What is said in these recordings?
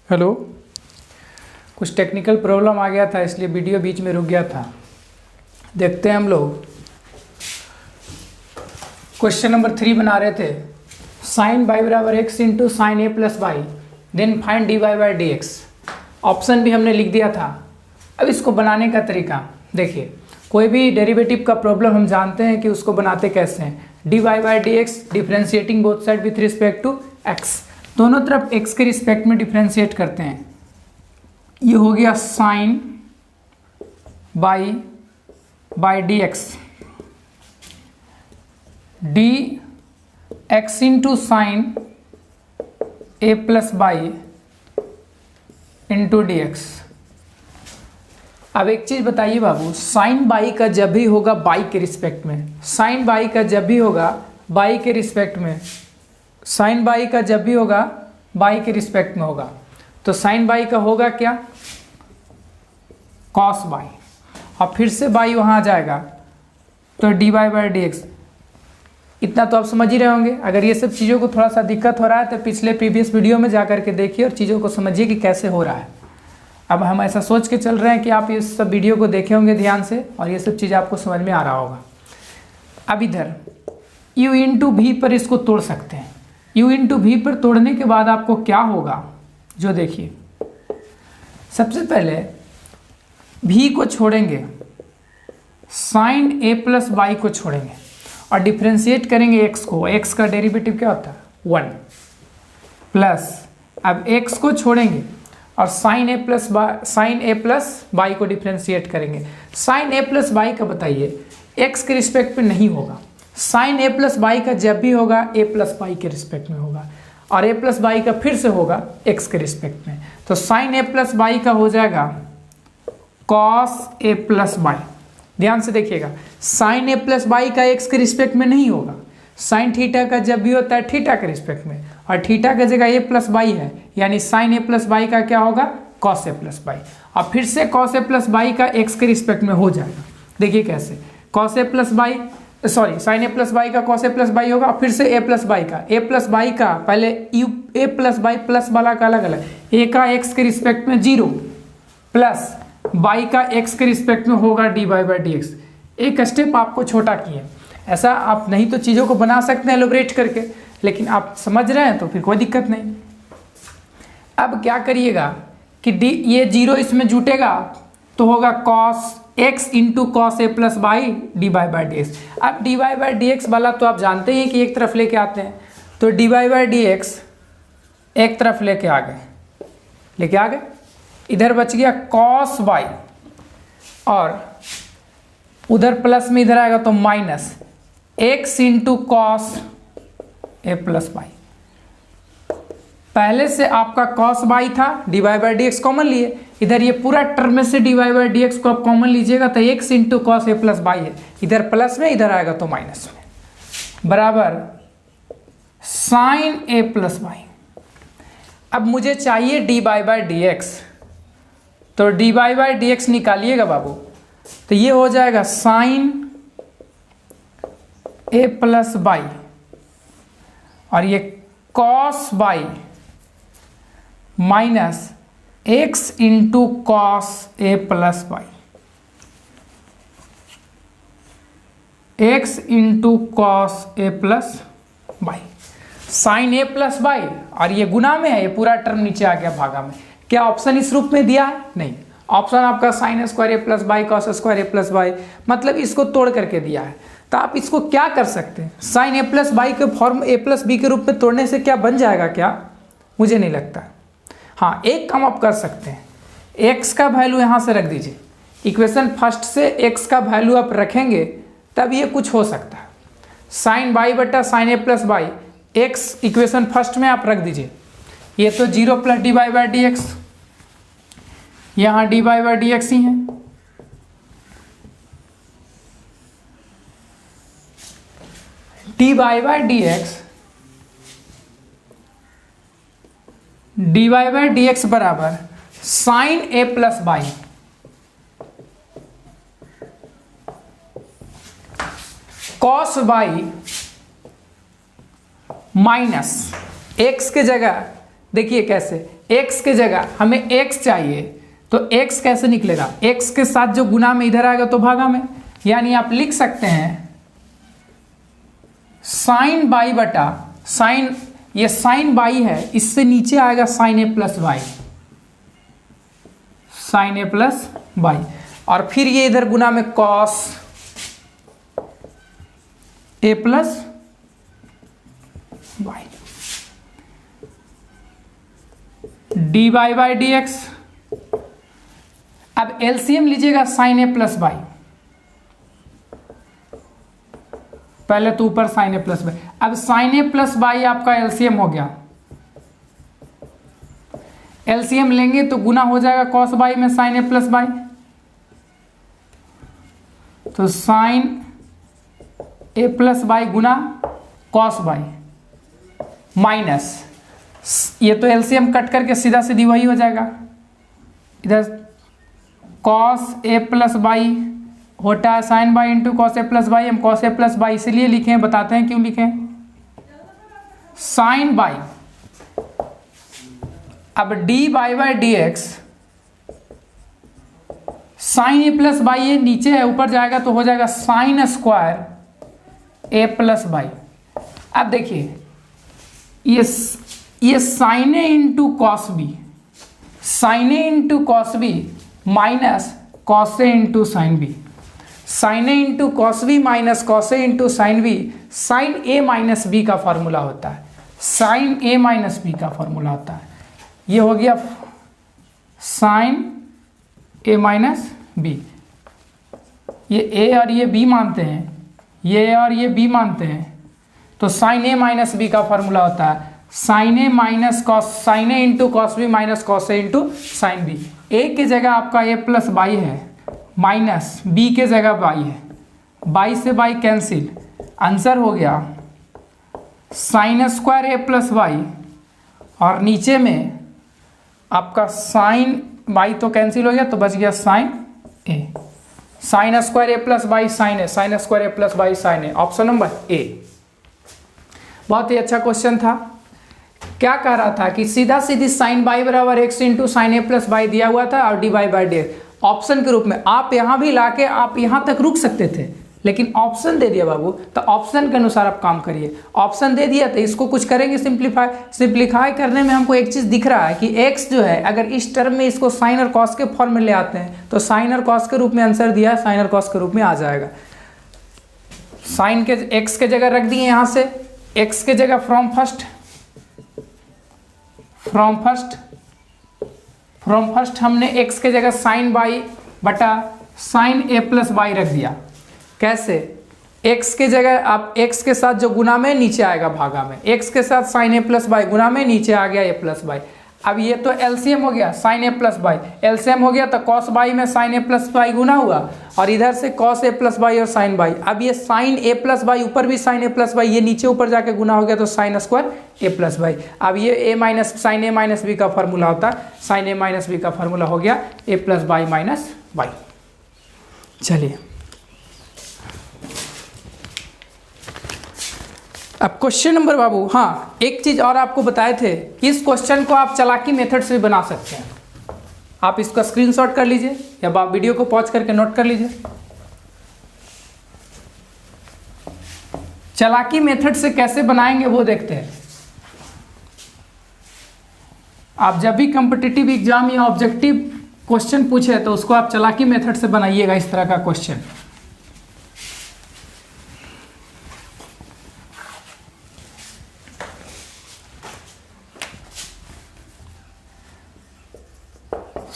Hello, कुछ technical problem आ गया था इसलिए वीडियो बीच में रुक गया था। देखते हैं हम लोग क्वेश्चन नंबर 3 बना रहे थे। साइन बाई बराबर x into sine A plus y, then find d Y by D x. Option भी हमने लिख दिया था। अब इसको बनाने का तरीका देखिए, कोई भी डेरिवेटिव का प्रॉब्लम हम जानते हैं कि उसको बनाते कैसे हैं। D Y by D x differentiating both side with respect to x, दोनों तरफ x के रिस्पेक्ट में डिफ्रेंशिएट करते हैं। ये हो गया sine y D x, d x into sine ए plus y into d x. अब एक चीज़ बताइए बाबू, साइन बाई का जब भी होगा बाई के रिस्पेक्ट में, साइन बाई का जब भी होगा बाई के रिस्पेक्ट में, साइन बाई का जब भी होगा बाई के रिस्पेक्ट में होगा, तो साइन बाई का होगा क्या, कॉस बाई, और फिर से बाई वहाँ आ जाएगा तो D Y by D x. इतना तो आप समझ ही रहे होंगे। अगर ये सब चीज़ों को थोड़ा सा दिक्कत हो रहा है तो पिछले प्रीवियस वीडियो में जा करके देखिए और चीज़ों को समझिए कि कैसे हो रहा है। अब हम ऐसा सोच के चल रहे हैं कि आप ये सब वीडियो को देखे होंगे ध्यान से और ये सब चीज़ आपको समझ में आ रहा होगा। अब इधर u इंटू भी पर इसको तोड़ सकते हैं। u इंटू भी पर तोड़ने के बाद आपको क्या होगा, जो देखिए, सबसे पहले भी को छोड़ेंगे, साइन ए प्लस बाई को छोड़ेंगे और डिफ्रेंशिएट करेंगे x को। x का डेरिवेटिव क्या होता है 1 प्लस, अब x को छोड़ेंगे और साइन ए प्लस बाई को डिफ्रेंशिएट करेंगे। साइन ए प्लस बाई का बताइए x के रिस्पेक्ट पे नहीं होगा, साइन ए प्लस बाई का जब भी होगा ए प्लस बाई के रिस्पेक्ट में होगा, और ए प्लस बाई का फिर से होगा x के रिस्पेक्ट में। तो साइन ए प्लस बाई का हो जाएगा कॉस ए प्लस बाई। ध्यान से देखिएगा, साइन ए प्लस बाई का x के रिस्पेक्ट में नहीं होगा, साइन थीटा का जब भी होता है थीटा के रिस्पेक्ट में, और थीटा का जगह ए प्लस बाई है, यानी साइन ए प्लस बाई का क्या होगा कॉस ए प्लस बाई, और फिर से कॉस ए प्लस बाई का x के रिस्पेक्ट में हो जाएगा। देखिए कैसे, cos A plus by sorry sine A plus y का कॉस ए प्लस बाई होगा, और फिर से ए प्लस बाई का, ए प्लस बाई का पहले U A plus by plus वाला का अलग अलग, ए का x के रिस्पेक्ट में 0 प्लस बाई का x के रिस्पेक्ट में होगा d Y by D x. एक स्टेप आपको छोटा किए, ऐसा आप नहीं तो चीज़ों को बना सकते हैं एलोब्रेट करके, लेकिन आप समझ रहे हैं तो फिर कोई दिक्कत नहीं। अब क्या करिएगा कि डी ये 0 इसमें जुटेगा तो होगा cos x into cos A plus by D Y by D x. अब D Y by D x वाला तो आप जानते ही कि एक तरफ लेके आते हैं, तो D Y by D x एक तरफ लेके आ गए, इधर बच गया कॉस बाई, और उधर प्लस में इधर आएगा तो माइनस x इंटू कॉस ए प्लस बाई। पहले से आपका कॉस बाई था, d Y by D x common लिए, इधर ये पूरा टर्म में से d Y by D x को आप कॉमन लीजिएगा तो x इंटू कॉस ए प्लस बाई है, इधर प्लस में इधर आएगा तो माइनस में, बराबर साइन ए प्लस बाई। अब मुझे चाहिए D Y by D x, तो D Y by D X निकालिएगा बाबू, तो ये हो जाएगा साइन ए प्लस बाई, और ये cos by minus x into cos A plus y, x into cos A plus by, sine A plus by, और ये गुना में है, ये पूरा टर्म नीचे आ गया भागा में। क्या ऑप्शन इस रूप में दिया है? नहीं, ऑप्शन आपका sign square A plus Y cos square A plus by, मतलब इसको तोड़ करके दिया है। तो आप इसको क्या कर सकते हैं, साइन ए प्लस बाई के फॉर्म ए प्लस बी के रूप में तोड़ने से क्या बन जाएगा क्या, मुझे नहीं लगता। हाँ, एक काम आप कर सकते हैं, x का वैल्यू यहाँ से रख दीजिए, इक्वेशन फर्स्ट से x का वैल्यू आप रखेंगे तब ये कुछ हो सकता है। साइन बाई बटा साइन ए plus Y, x equation first में आप रख दीजिए, ये तो 0 plus D Y by D x, यहाँ D Y by D X ही है, D Y by D x, D Y by D x बराबर sine A plus Y, cos by minus X के जगह देखिए कैसे, x के जगह हमें x चाहिए, तो x कैसे निकलेगा, x के साथ जो गुना में इधर आएगा तो भागा में, यानी आप लिख सकते हैं साइन बाई बटा साइन, ये साइन बाई है, इससे नीचे आएगा sine A plus by, sine A plus by, और फिर ये इधर गुना में cos A plus by, D Y by D x. अब एलसीएम लीजिएगा साइन ए प्लस बाई, पहले तो ऊपर साइन ए प्लस बाई, अब साइन ए प्लस बाई आपका एलसीएम हो गया, एलसीएम लेंगे तो गुना हो जाएगा कॉस बाई में साइन ए प्लस बाई, तो साइन ए प्लस बाई गुना कॉस बाई माइनस, ये तो एलसीएम कट करके सीधा सीधी वही हो जाएगा, इधर कॉस ए प्लस बाई होता है साइन बाई इंटू कॉस ए प्लस बाई, हम कॉस ए प्लस बाई इसीलिए लिखे हैं, बताते हैं क्यों लिखे हैं, साइन बाई, अब d y by D x, sine A plus y ये नीचे है, ऊपर जाएगा तो हो जाएगा sine square A plus y. अब देखिए ये sine A into cos B, sine A into cos B minus cos A into sine B, sine A into cos B minus cos A into sine B, sine A minus B का formula होता है, sine A minus B का formula होता है, ये हो गया sine A minus B, ये ए और ये बी मानते हैं, ये ए और ये बी मानते हैं, तो साइन ए माइनस बी का फॉर्मूला होता है sine A minus cos, sine A into cos B minus cos A into sine B, A के जगह आपका ए प्लस बाई है माइनस बी के जगह बाई है, बाई से बाई कैंसिल, आंसर हो गया sign square A plus by, और नीचे में आपका साइन बाई तो कैंसिल हो गया तो बच गया sine A, sine square A plus by sine A, sine square A plus by sine A, option number A. बहुत ही अच्छा क्वेश्चन था। क्या कह रहा था कि सीधा सीधी साइन बाई बराबर x into sine A plus by दिया हुआ था और D y by D option के रूप में, आप यहाँ भी लाके आप यहाँ तक रुक सकते थे, लेकिन ऑप्शन दे दिया बाबू, तो ऑप्शन के अनुसार आप काम करिए, ऑप्शन दे दिया तो इसको कुछ करेंगे सिंप्लीफाई करने में हमको एक चीज़ दिख रहा है कि x जो है अगर इस टर्म में इसको साइन और कॉस के फॉर्म में ले आते हैं तो साइन और कॉस के रूप में आंसर दिया है, साइन और कॉस के रूप में आ जाएगा, साइन के x के जगह रख दिए, यहाँ से x के जगह फ्रॉम फर्स्ट हमने x के जगह साइन बाई बटा साइन ए प्लस बाई रख दिया, कैसे, x के जगह आप x के साथ जो गुना में नीचे आएगा भागा में, x के साथ साइन ए प्लस बाई गुना में नीचे आ गया ए प्लस बाई, अब ये तो एलसीएम हो गया साइन ए प्लस बाई, एलसीएम हो गया तो कॉस बाई में साइन ए प्लस बाई गुना हुआ और इधर से कॉस ए प्लस बाई और साइन बाई, अब ये साइन ए प्लस बाई ऊपर भी साइन ए प्लस बाई, ये नीचे ऊपर जाके गुना हो गया तो sign square A plus y, अब ये ए minus sign A minus B का फॉर्मूला होता है, साइन ए माइनस बी का फॉर्मूला हो गया ए प्लस बाई माइनस बाई। चलिए अब क्वेश्चन नंबर बाबू, हाँ एक चीज और आपको बताए थे कि इस क्वेश्चन को आप चालाकी मेथड से भी बना सकते हैं, आप इसका स्क्रीनशॉट कर लीजिए या आप वीडियो को पॉज करके नोट कर लीजिए। चालाकी मेथड से कैसे बनाएंगे वो देखते हैं। आप जब भी कॉम्पिटिटिव एग्जाम या ऑब्जेक्टिव क्वेश्चन पूछे तो उसको आप चालाकी मेथड से बनाइएगा, इस तरह का question.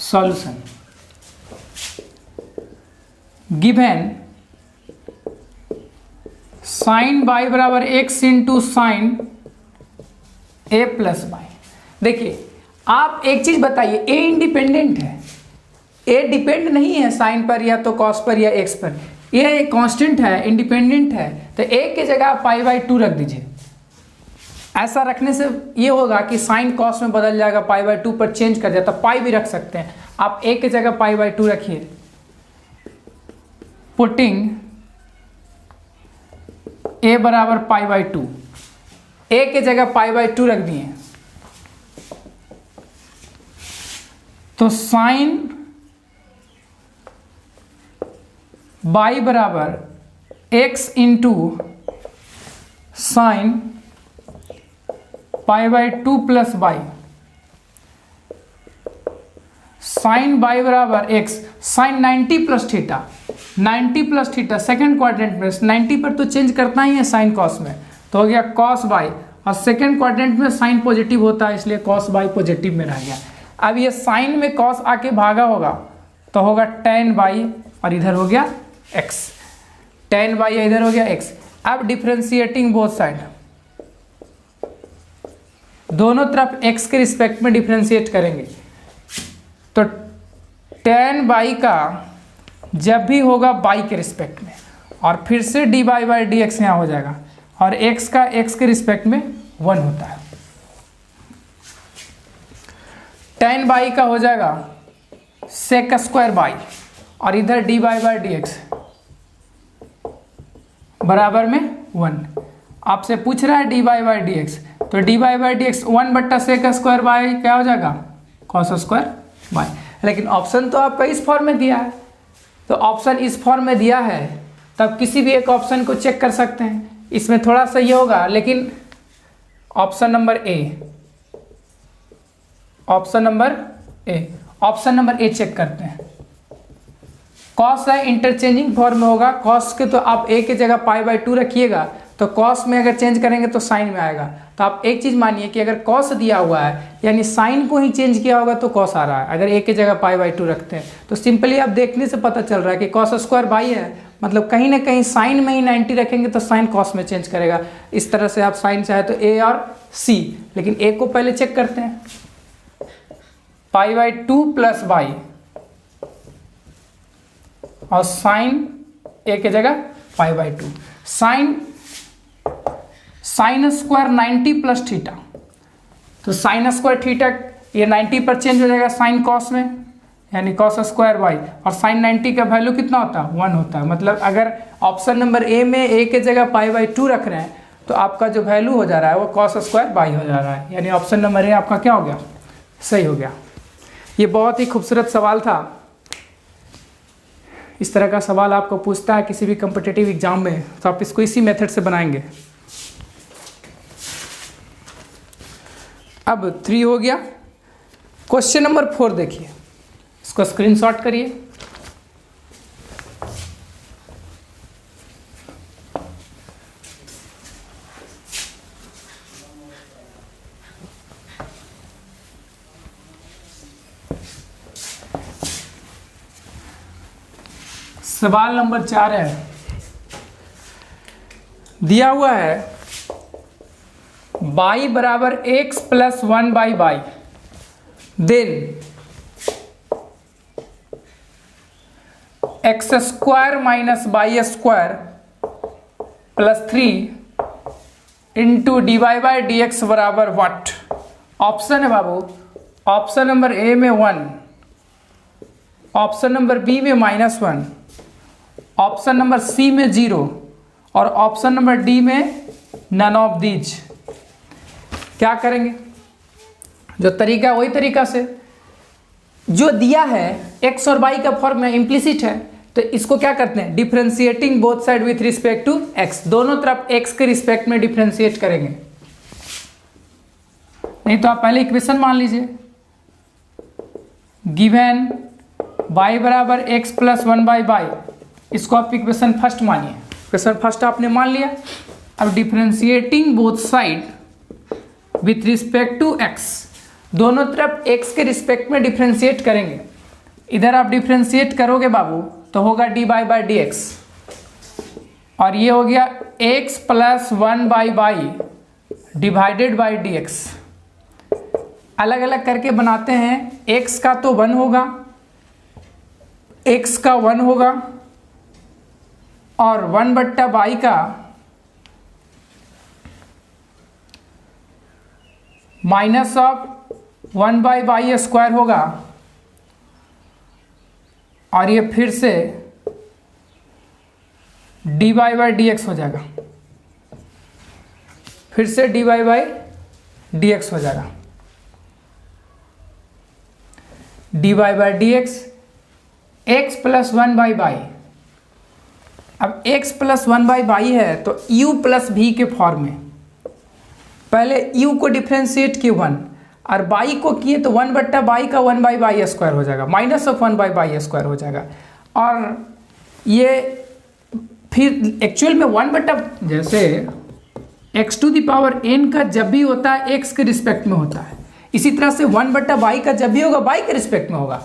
Solution given sine y बराबर एक्स इंटू साइन ए प्लस बाई। देखिए आप एक चीज बताइए, ए इंडिपेंडेंट है, ए डिपेंड नहीं है साइन पर या तो कॉस पर या एक्स पर, ये कांस्टेंट है, इंडिपेंडेंट है, तो ए की जगह आप पाई बाई 2 रख दीजिए। ऐसा रखने से ये होगा कि साइन कॉस में बदल जाएगा, पाई बाई 2 पर चेंज कर जाता, पाई भी रख सकते हैं आप, ए की जगह पाई बाई 2 रखिए। पुटिंग ए बराबर पाई बाई 2, ए के जगह पाई बाई 2 रख दिए, तो साइन बाई बराबर x into sine pi by 2 plus by, sine y बराबर x, sine 90 plus theta, 90 plus theta second quadrant में 90 पर तो चेंज करना ही है साइन कॉस में, तो हो गया कॉस बाई, और सेकेंड क्वाड्रेंट में साइन पॉजिटिव होता है इसलिए कॉस बाई पॉजिटिव में रह गया। अब ये साइन में कॉस आके भागा होगा तो होगा टेन बाई, और इधर हो गया एक्स, टेन बाई इधर हो गया एक्स। अब डिफ्रेंशिएटिंग बोथ साइड, दोनों तरफ एक्स के रिस्पेक्ट में डिफ्रेंशिएट करेंगे, तो टेन बाई का जब भी होगा बाई के रिस्पेक्ट में, और फिर से D y by D x यहाँ हो जाएगा, और एक्स का एक्स के रिस्पेक्ट में 1 होता है। टेन बाई का हो जाएगा सेक स्क्वायर बाई, और इधर d y by D x बराबर में 1। आपसे पूछ रहा है d y by D x, तो d y by D x 1 बट्टा सेक स्क्वायर बाई क्या हो जाएगा, कॉस स्क्वायर बाई। लेकिन ऑप्शन तो आपका इस फॉर्म में दिया है, तो ऑप्शन इस फॉर्म में दिया है तब किसी भी एक ऑप्शन को चेक कर सकते हैं। इसमें थोड़ा सा ये होगा, लेकिन option number A, option number A, option number A check करते हैं। कॉस है इंटरचेंजिंग फॉर्म में होगा, कॉस के तो आप ए की जगह पाई बाई 2 रखिएगा, तो कॉस में अगर चेंज करेंगे तो साइन में आएगा। तो आप एक चीज़ मानिए कि अगर कॉस दिया हुआ है यानी साइन को ही चेंज किया होगा तो कॉस आ रहा है, अगर ए की जगह पाई बाई 2 रखते हैं तो सिंपली आप देखने से पता चल रहा है कि कॉस स्क्वायर बाई है, मतलब कहीं ना कहीं साइन में ही 90 रखेंगे तो साइन कॉस में चेंज करेगा। इस तरह से आप साइन चाहे तो ए और सी, लेकिन ए को पहले चेक करते हैं, पाई बाई 2 प्लस बाई, और साइन ए की जगह पाई by 2, sine square 90 plus theta, तो साइन स्क्वायर थीटा ये 90 पर चेंज हो जाएगा साइन कॉस में, यानी कॉस स्क्वायर बाई, और साइन 90 का वैल्यू कितना होता है, 1 होता है। मतलब अगर ऑप्शन नंबर ए में ए के जगह पाई बाई 2 रख रहे हैं तो आपका जो वैल्यू हो जा रहा है वो कॉस स्क्वायर बाई हो जा रहा है, यानी ऑप्शन नंबर ए आपका क्या हो गया, सही हो गया। ये बहुत ही खूबसूरत सवाल था। इस तरह का सवाल आपको पूछता है किसी भी कॉम्पिटिटिव एग्जाम में तो आप इसको इसी मेथड से बनाएंगे। अब 3 हो गया। क्वेश्चन नंबर 4 देखिए, इसको स्क्रीनशॉट करिए। सवाल नंबर 4 है, दिया हुआ है बाई बराबर x plus 1 by y, then x square minus y square plus 3 into d Y by D x बराबर व्हाट। ऑप्शन है बाबू, ऑप्शन नंबर ए में 1, ऑप्शन नंबर बी में -1, ऑप्शन नंबर सी में 0 और ऑप्शन नंबर डी में none of these. क्या करेंगे, जो तरीका वही तरीका से, जो दिया है एक्स और वाई का फॉर्म में इम्प्लिसिट है, तो इसको क्या करते हैं, differentiating both side with respect to x, दोनों तरफ एक्स के रिस्पेक्ट में डिफ्रेंशिएट करेंगे। नहीं तो आप पहले इक्वेशन मान लीजिए, गिवन वाई बराबर एक्स प्लस 1 बाई बाई, इसको आप इक्वेशन फर्स्ट मानिए, इक्वेशन फर्स्ट आपने मान लिया। अब differentiating both side with respect to x, दोनों तरफ एक्स के रिस्पेक्ट में डिफ्रेंशिएट करेंगे। इधर आप डिफ्रेंशिएट करोगे बाबू तो होगा D y by D x, और ये हो गया x plus 1 by by divided by D x. अलग अलग करके बनाते हैं, एक्स का तो 1 होगा, एक्स का 1 होगा, और 1 बट्टा बाई का minus of 1 by y square होगा, और ये फिर से d Y by D x हो जाएगा, फिर से d Y by D x हो जाएगा। D Y by D x plus one by y. अब x plus one by y है तो u प्लस भी के फॉर्म में, पहले u को डिफ्रेंशिएट किए 1 और बाई को किए तो 1 बट्टा बाई का 1 बाई बाई स्क्वायर हो जाएगा, minus of 1 by y square हो जाएगा। और ये फिर एक्चुअल में 1 बट्टा, जैसे x to the power n का जब भी होता है x के रिस्पेक्ट में होता है, इसी तरह से 1 बट्टा बाई का जब भी होगा बाई के रिस्पेक्ट में होगा।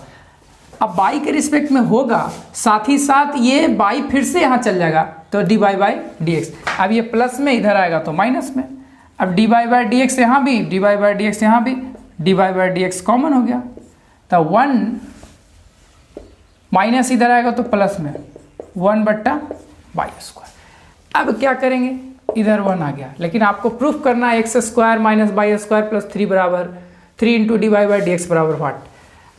अब बाई के रिस्पेक्ट में होगा, साथ ही साथ ये बाई फिर से यहाँ चल जाएगा तो D Y by D x. अब ये प्लस में इधर आएगा तो माइनस में। अब D Y by D x यहाँ भी, d Y by D x यहाँ भी, d Y by D x common हो गया तो 1 माइनस इधर आएगा तो प्लस में 1 बट्टा बाई स्क्वायर। अब क्या करेंगे, इधर 1 आ गया, लेकिन आपको प्रूफ करना है x square minus y square plus 3 बराबर 3 into d Y by D x बराबर व्हाट।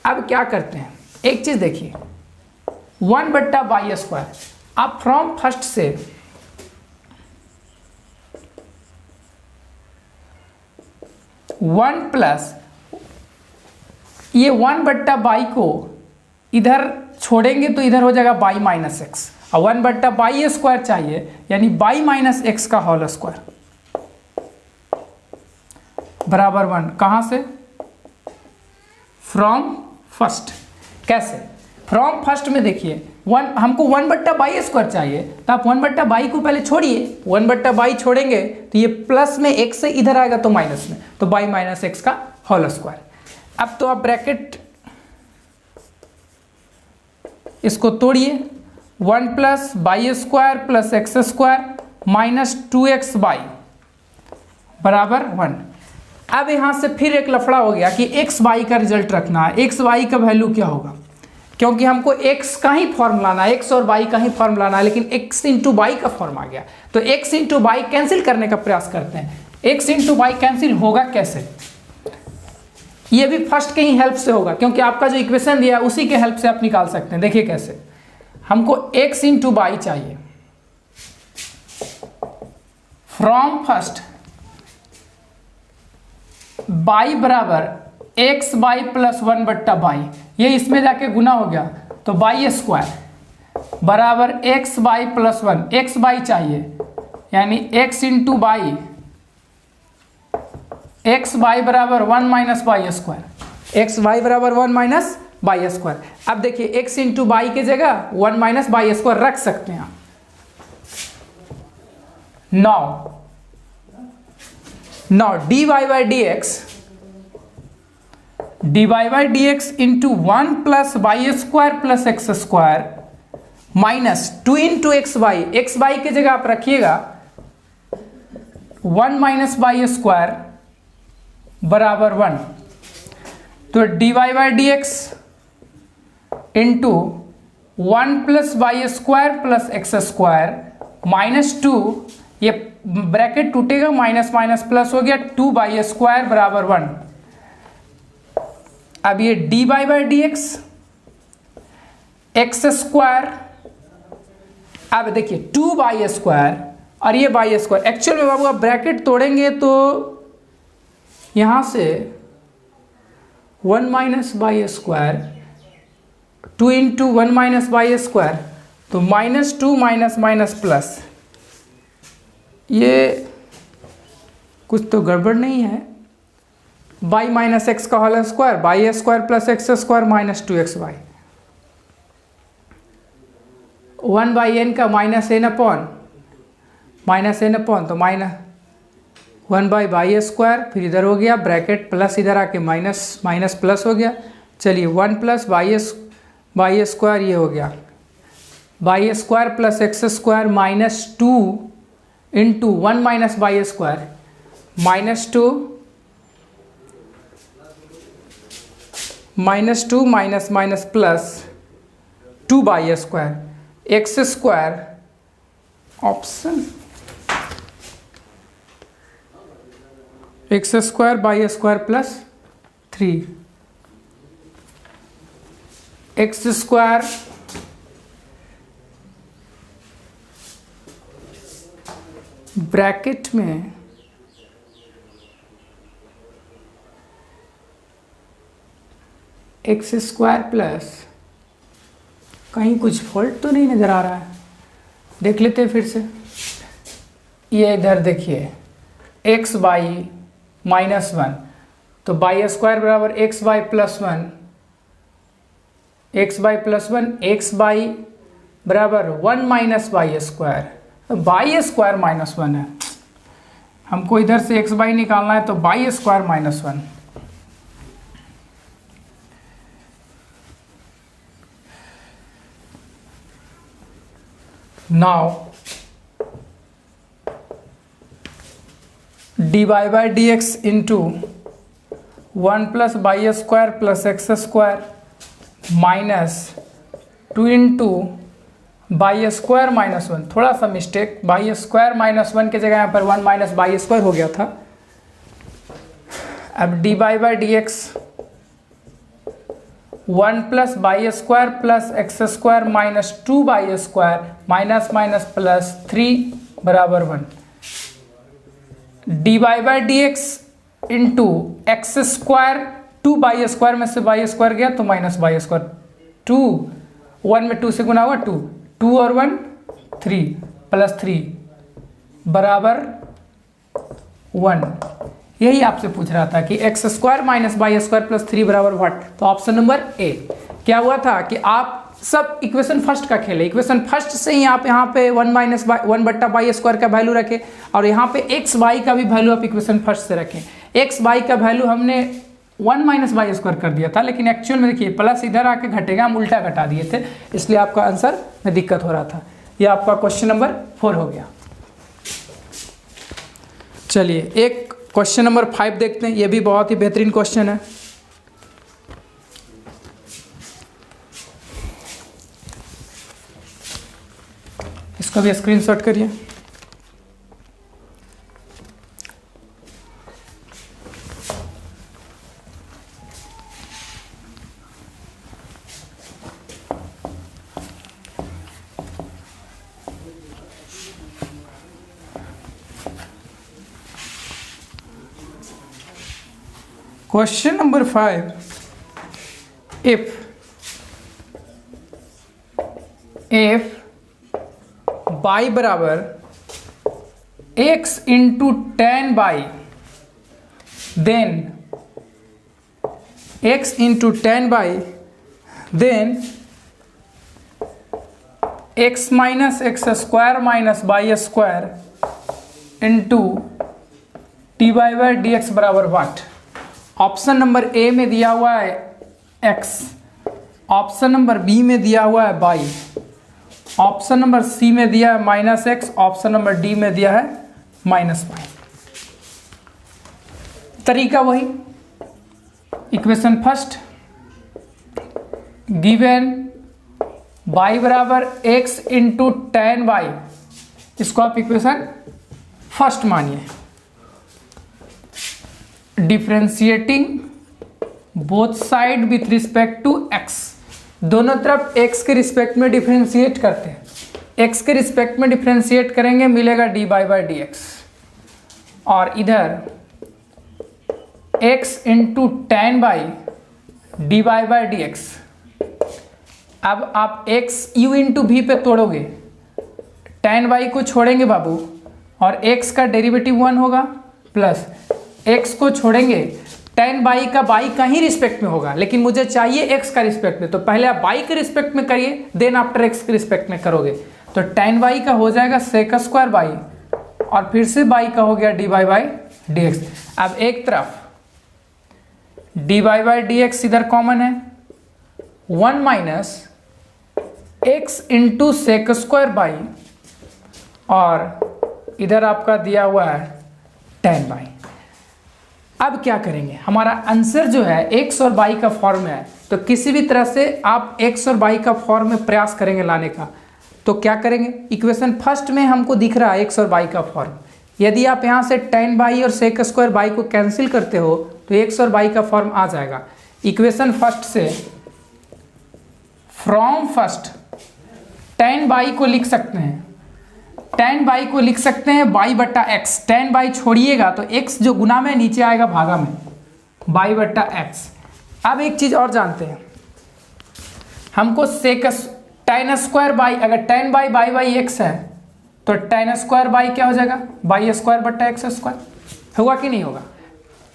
अब क्या करते हैं, एक चीज देखिए, 1 बट्टा बाई स्क्वायर, आप फ्रॉम फर्स्ट से वन प्लस ये 1 बट्टा बाई को इधर छोड़ेंगे तो इधर हो जाएगा बाई माइनस एक्स, और 1 बट्टा बाई स्क्वायर चाहिए यानी बाई माइनस एक्स का होल स्क्वायर बराबर 1। कहां से, फ्रॉम फर्स्ट। कैसे, फ्रॉम फर्स्ट में देखिए 1, हमको 1 बट्टा बाई स्क्वायर चाहिए तो आप 1 बट्टा बाई को पहले छोड़िए, 1 बट्टा बाई छोड़ेंगे तो ये प्लस में x से इधर आएगा तो माइनस में, तो बाई माइनस एक्स का होल स्क्वायर। अब तो आप ब्रैकेट इसको तोड़िए, 1 plus y square plus x square minus 2x by बराबर 1। अब यहां से फिर एक लफड़ा हो गया कि x बाई का रिजल्ट रखना है, x बाई का वैल्यू क्या होगा, क्योंकि हमको x का ही फॉर्म लाना है, x और बाई का ही फॉर्म लाना है, लेकिन x इंटू बाई का फॉर्म आ गया तो x इंटू बाई कैंसिल करने का प्रयास करते हैं। x इंटू बाई कैंसिल होगा कैसे, ये भी फर्स्ट के ही हेल्प से होगा, क्योंकि आपका जो इक्वेशन दिया है उसी के हेल्प से आप निकाल सकते हैं। देखिए कैसे, हमको x इंटू बाई चाहिए, फ्रॉम फर्स्ट बाई बराबर x बाई प्लस 1 बट्टा बाई, ये इसमें जाके गुना हो गया तो बाई स्क्वायर बराबर x by plus 1, x by चाहिए यानी x into by, x by बराबर 1 minus y square, x by बराबर 1 माइनस बाई स्क्वायर। अब देखिए x इंटू बाई की जगह 1 माइनस बाई स्क्वायर रख सकते हैं। Now d Y by D x, D Y by D x into 1 plus y square plus x square minus 2 into x y की जगह आप रखिएगा 1 माइनस बाई स्क्वायर बराबर 1, तो D Y by D x into 1 plus y square plus x square minus 2, ये bracket टूटेगा, minus minus plus हो गया, 2 बाई स्क्वायर बराबर 1। अब ये d Y by D x x square, अब देखिए 2 बाई स्क्वायर और ये बाई स्क्वायर, एक्चुअल में बाबू आप ब्रैकेट तोड़ेंगे तो यहां से 1 minus y square 2 into 1 minus y square तो माइनस 2 माइनस माइनस प्लस, ये कुछ तो गड़बड़ नहीं है, बाई माइनस एक्स का whole square y square plus x square minus 2x y 1 by n का माइनस एन अपॉन तो माइनस 1 बाई स्क्वायर, फिर इधर हो गया ब्रैकेट प्लस, इधर आके माइनस माइनस प्लस हो गया। चलिए 1 प्लस बाई स्क्वायर ये हो गया by square plus x square minus 2 into 1 minus y square minus 2 minus minus plus 2 by square x square option x square y square plus 3 x square bracket में x square plus, कहीं कुछ fault तो नहीं नज़र आ रहा है, देख लेते हैं फिर से। ये इधर देखिए एक्स बाई माइनस वन, तो बाई स्क्वायर बराबर x y plus one, x y plus one, x y बराबर वन माइनस बाई स्क्वायर, तो बाई स्क्वायर माइनस वन है, हमको इधर से एक्स बाई निकालना है, तो y square minus one. Now d Y by D x into one plus y square plus x square minus two into y square minus one, थोड़ा सा mistake, by square minus one की जगह यहाँ पर one minus y square हो गया था। अब D Y by D x one plus y square plus x square minus two y square minus minus plus three बराबर one, d Y by D x into x square, two y square में से y square गया तो minus y square, two one में two से गुना हुआ two, two और वन थ्री प्लस थ्री बराबर वन। यही आपसे पूछ रहा था कि x square minus y square plus three बराबर व्हाट, तो ऑप्शन नंबर ए। क्या हुआ था कि आप सब इक्वेशन फर्स्ट का खेले, इक्वेशन फर्स्ट से ही आप यहाँ पे वन माइनस वन बट्टा बाई स्क्वायर का वैल्यू रखें, और यहाँ पे एक्स वाई का भी वैल्यू आप इक्वेशन फर्स्ट से रखें। एक्स वाई का वैल्यू हमने वन माइनस बाई स्क्वायर कर दिया था, लेकिन एक्चुअल में देखिए प्लस इधर आके घटेगा, हम उल्टा घटा दिए थे, इसलिए आपका आंसर में दिक्कत हो रहा था। यह आपका क्वेश्चन नंबर 4 हो गया। चलिए एक क्वेश्चन नंबर 5 देखते हैं, यह भी बहुत ही बेहतरीन क्वेश्चन है। इसका भी स्क्रीनशॉट करिए। Question number 5, if y बराबर x into tan y, then x into tan y, then x minus x square minus y square into d y by D x बराबर वाट। ऑप्शन नंबर ए में दिया हुआ है x, option number B में दिया हुआ है बाई, ऑप्शन नंबर सी में दिया है minus x, option number D में दिया है माइनस वाई। तरीका वही, इक्वेशन फर्स्ट, गिवन y बराबर x इंटू टेन वाई, इसको आप इक्वेशन फर्स्ट मानिए। Differentiating both side with respect to x, दोनों तरफ x के रिस्पेक्ट में डिफ्रेंशिएट करते हैं, x के रिस्पेक्ट में डिफ्रेंशिएट करेंगे, मिलेगा d Y by D x, और इधर x into tan y D Y by D x. अब आप x u इंटू वी पे तोड़ोगे, टेन वाई को छोड़ेंगे बाबू, और x का डेरिवेटिव 1 होगा, प्लस x को छोड़ेंगे, टेन बाई का बाई का ही रिस्पेक्ट में होगा, लेकिन मुझे चाहिए x का रिस्पेक्ट में, तो पहले आप बाई के रिस्पेक्ट में करिए, देन आफ्टर x के रिस्पेक्ट में करोगे, तो टेन बाई का हो जाएगा सेक स्क्वायर बाई, और फिर से बाई का हो गया d Y by D x. अब एक तरफ d Y by D x इधर कॉमन है, one minus x into sec square y, और इधर आपका दिया हुआ है टेन बाई। अब क्या करेंगे, हमारा आंसर जो है x और y का फॉर्म में है, तो किसी भी तरह से आप x और y का फॉर्म में प्रयास करेंगे लाने का। तो क्या करेंगे, इक्वेशन फर्स्ट में हमको दिख रहा है x और y का फॉर्म, यदि आप यहाँ से टेन बाई और सेक स्क्वायर बाई को कैंसिल करते हो तो x और y का फॉर्म आ जाएगा। इक्वेशन फर्स्ट से फ्रॉम फर्स्ट टेन बाई को लिख सकते हैं, टेन बाई को लिख सकते हैं बाई बट्टा एक्स, टेन बाई छोड़िएगा तो एक्स जो गुना में नीचे आएगा भागा में, बाई बट्टा एक्स। अब एक चीज़ और जानते हैं, हमको सेक tan स्क्वायर बाई, अगर tan y y by x है तो tan स्क्वायर बाई क्या हो जाएगा, बाई स्क्वायर बट्टा एक्स स्क्वायर, होगा कि नहीं होगा।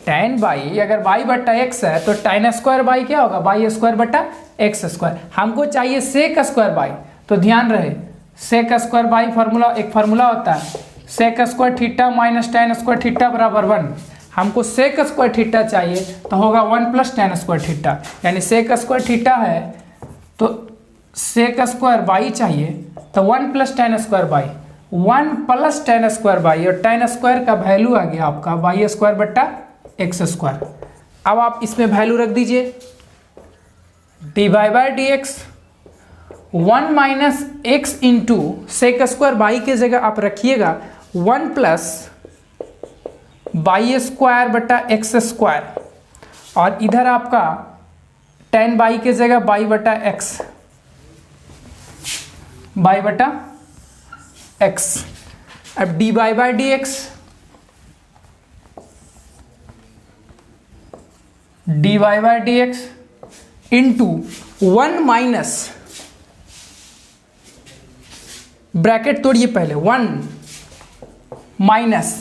tan बाई अगर बाई बट्टा एक्स है तो tan स्क्वायर बाई क्या होगा, बाई स्क्वायर बट्टा एक्स स्क्वायर। हमको चाहिए सेक स्क्वायर बाई, तो ध्यान रहे सेक स्क्वायर बाई फार्मूला, एक फार्मूला होता है sec square theta minus tan square theta बराबर 1। हमको सेक स्क्वायर थीटा चाहिए तो होगा 1 प्लस tan स्क्वायर थीटा, यानी सेक स्क्वायर थीटा है तो सेक स्क्वायर बाई चाहिए तो 1 plus tan square y, 1 plus tan square y, और tan स्क्वायर का वैल्यू आ गया आपका बाई स्क्वायर बट्टा एक्स स्क्वायर। अब आप इसमें वैल्यू रख दीजिए d y by D x 1 minus x into sec square y के जगह आप रखिएगा 1 प्लस बाई स्क्वायर बट्टा एक्स स्क्वायर, और इधर आपका tan बाई के जगह बाई बटा एक्स, बाई बटा एक्स। अब d y by D x, D Y by D x into 1 minus, bracket तोड़िए पहले, 1 माइनस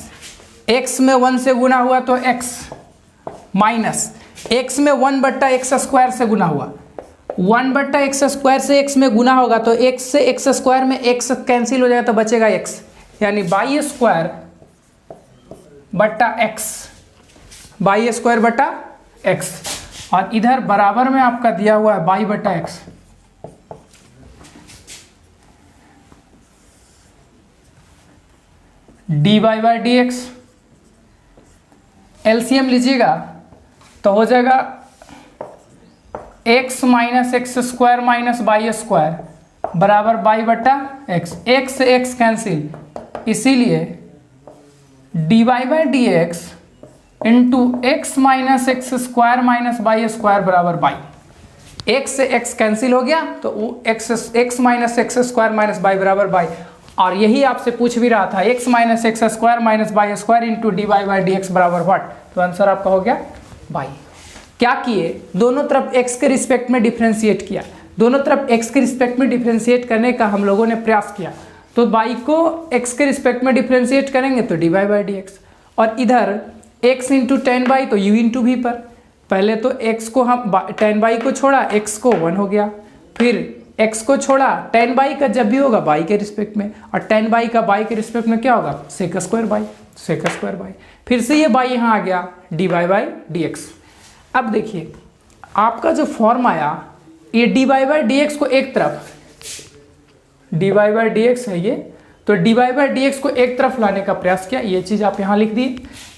एक्स में 1 से गुना हुआ तो x, माइनस x में 1 बट्टा एक्स स्क्वायर से गुना हुआ, 1 बट्टा एक्स स्क्वायर से x में गुना होगा तो x से एक्स स्क्वायर में x कैंसिल हो जाएगा तो बचेगा x, यानी बाई स्क्वायर बट्टा x, बाई स्क्वायर बट्टा x, और इधर बराबर में आपका दिया हुआ है बाई बट्टा x. D Y by D x LCM लीजिएगा तो हो जाएगा x minus x square minus y square बराबर बाई बट्टा एक्स, एक्स से एक्स कैंसिल, इसीलिए d Y by D x into x minus x square minus y square बराबर y, x से एक्स कैंसिल हो गया तो वो x minus x square minus y बराबर बाई। और यही आपसे पूछ भी रहा था x minus x square minus y square into d Y by D x बराबर व्हाट, तो आंसर आपका हो गया बाई। क्या किए, दोनों तरफ x के रिस्पेक्ट में डिफ्रेंशिएट किया, दोनों तरफ x के रिस्पेक्ट में डिफ्रेंशिएट करने का हम लोगों ने प्रयास किया। तो बाई को x के रिस्पेक्ट में डिफ्रेंशिएट करेंगे तो D Y by D x, और इधर x इंटू टेन बाई तो u इंटू वी पर, पहले तो x को हम टेन बाई को छोड़ा x को 1 हो गया, फिर x को छोड़ा tan बाई का जब भी होगा बाई के रिस्पेक्ट में, और tan बाई का बाई के रिस्पेक्ट में क्या होगा sec square y, sec square y, फिर से ये बाई यहाँ आ गया d Y by D x. अब देखिए आपका जो फॉर्म आया ये d Y by D x को एक तरफ, d Y by D x है ये, तो D Y by D x को एक तरफ लाने का प्रयास किया, ये चीज़ आप यहाँ लिख दी,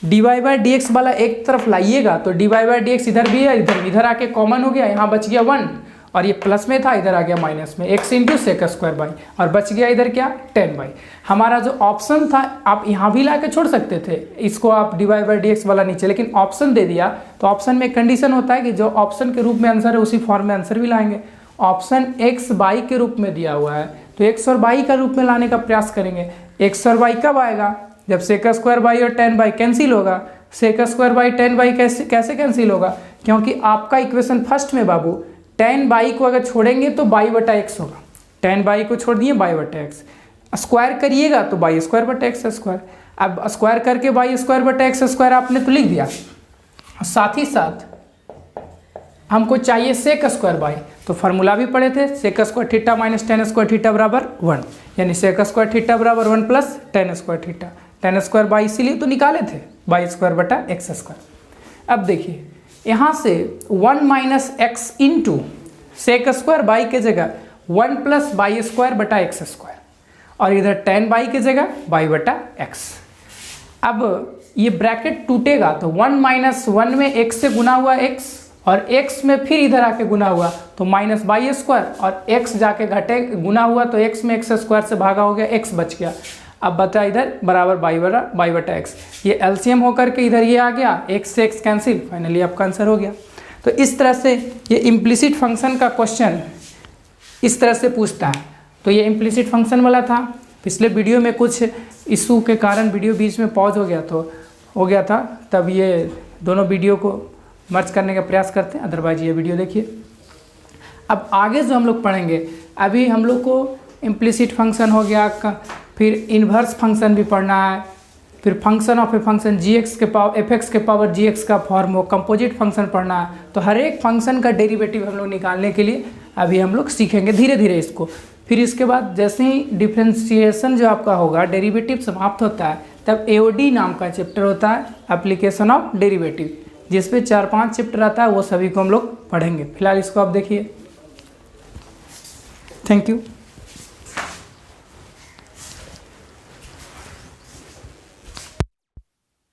d Y by D x वाला एक तरफ लाइएगा तो D Y by D x इधर भी है, इधर आके कॉमन हो गया, यहाँ बच गया 1, और ये प्लस में था इधर आ गया माइनस में, x into sec square y, और बच गया इधर क्या tan बाई। हमारा जो ऑप्शन था आप यहाँ भी ला के छोड़ सकते थे इसको, आप d Y by D x वाला नीचे, लेकिन ऑप्शन दे दिया तो ऑप्शन में एक कंडीशन होता है कि जो ऑप्शन के रूप में आंसर है उसी फॉर्म में आंसर भी लाएंगे। ऑप्शन x बाई के रूप में दिया हुआ है तो x और बाई का रूप में लाने का प्रयास करेंगे। x और बाई कब आएगा, जब सेक स्क्वायर बाई और tan बाई कैंसिल होगा। Sec square y tan y कैसे कैंसिल होगा, क्योंकि आपका इक्वेशन फर्स्ट में बाबू tan बाई को अगर छोड़ेंगे तो बाई बटा एक्स होगा, tan बाई को छोड़ दिए बाई बटा एक्स, स्क्वायर करिएगा तो बाई स्क्वायर बटा एक्स स्क्वायर। अब स्क्वायर करके बाई स्क्वायर बटा एक्स स्क्वायर आपने तो लिख दिया, साथ ही साथ हमको चाहिए सेक स्क्वायर बाई, तो फार्मूला भी पढ़े थे sec square theta minus tan square theta बराबर 1, यानी सेक स्क्वायर थीटा बराबर 1 plus tan square theta, tan square y इसीलिए तो निकाले थे बाई स्क्वायर बटा एक्स स्क्वायर। अब देखिए यहाँ से 1 minus x into sec square y के जगह 1 प्लस बाई स्क्वायर बटा एक्स स्क्वायर, और इधर tan बाई के जगह बाई बटा एक्स। अब ये ब्रैकेट टूटेगा तो 1 माइनस 1 में x से गुना हुआ x, और x में फिर इधर आके गुना हुआ तो माइनस बाई स्क्वायर, और x जाके घटे गुना हुआ तो x में एक्स स्क्वायर से भागा हो गया, x बच गया। अब बचा इधर बराबर बाई बटा एक्स, ये एलसीएम होकर के इधर ये आ गया, x से x कैंसिल, फाइनली आपका आंसर हो गया। तो इस तरह से ये इम्प्लिसिट फंक्शन का क्वेश्चन इस तरह से पूछता है। तो ये इम्प्लिसिट फंक्शन वाला था, पिछले वीडियो में कुछ इशू के कारण वीडियो बीच में पॉज हो गया था, तब ये दोनों वीडियो को मर्ज करने का प्रयास करते हैं, अदरवाइज ये वीडियो देखिए। अब आगे जो हम लोग पढ़ेंगे, अभी हम लोग को इम्प्लिसिट फंक्शन हो गया, फिर इन्वर्स फंक्शन भी पढ़ना है, फिर function of a function gx के पावर एफ के पावर gx का फॉर्म हो, कंपोजिट फंक्शन पढ़ना है। तो हर एक फंक्शन का डेरिवेटिव हम लोग निकालने के लिए अभी हम लोग सीखेंगे धीरे धीरे इसको। फिर इसके बाद जैसे ही डिफ्रेंशिएशन जो आपका होगा, डेरिवेटिव समाप्त होता है, तब AOD नाम का चैप्टर होता है, एप्लीकेशन ऑफ डेरिवेटिव, जिसपे 4-5 चैप्टर आता है, वो सभी को हम लोग पढ़ेंगे। फिलहाल इसको आप देखिए। Thank you.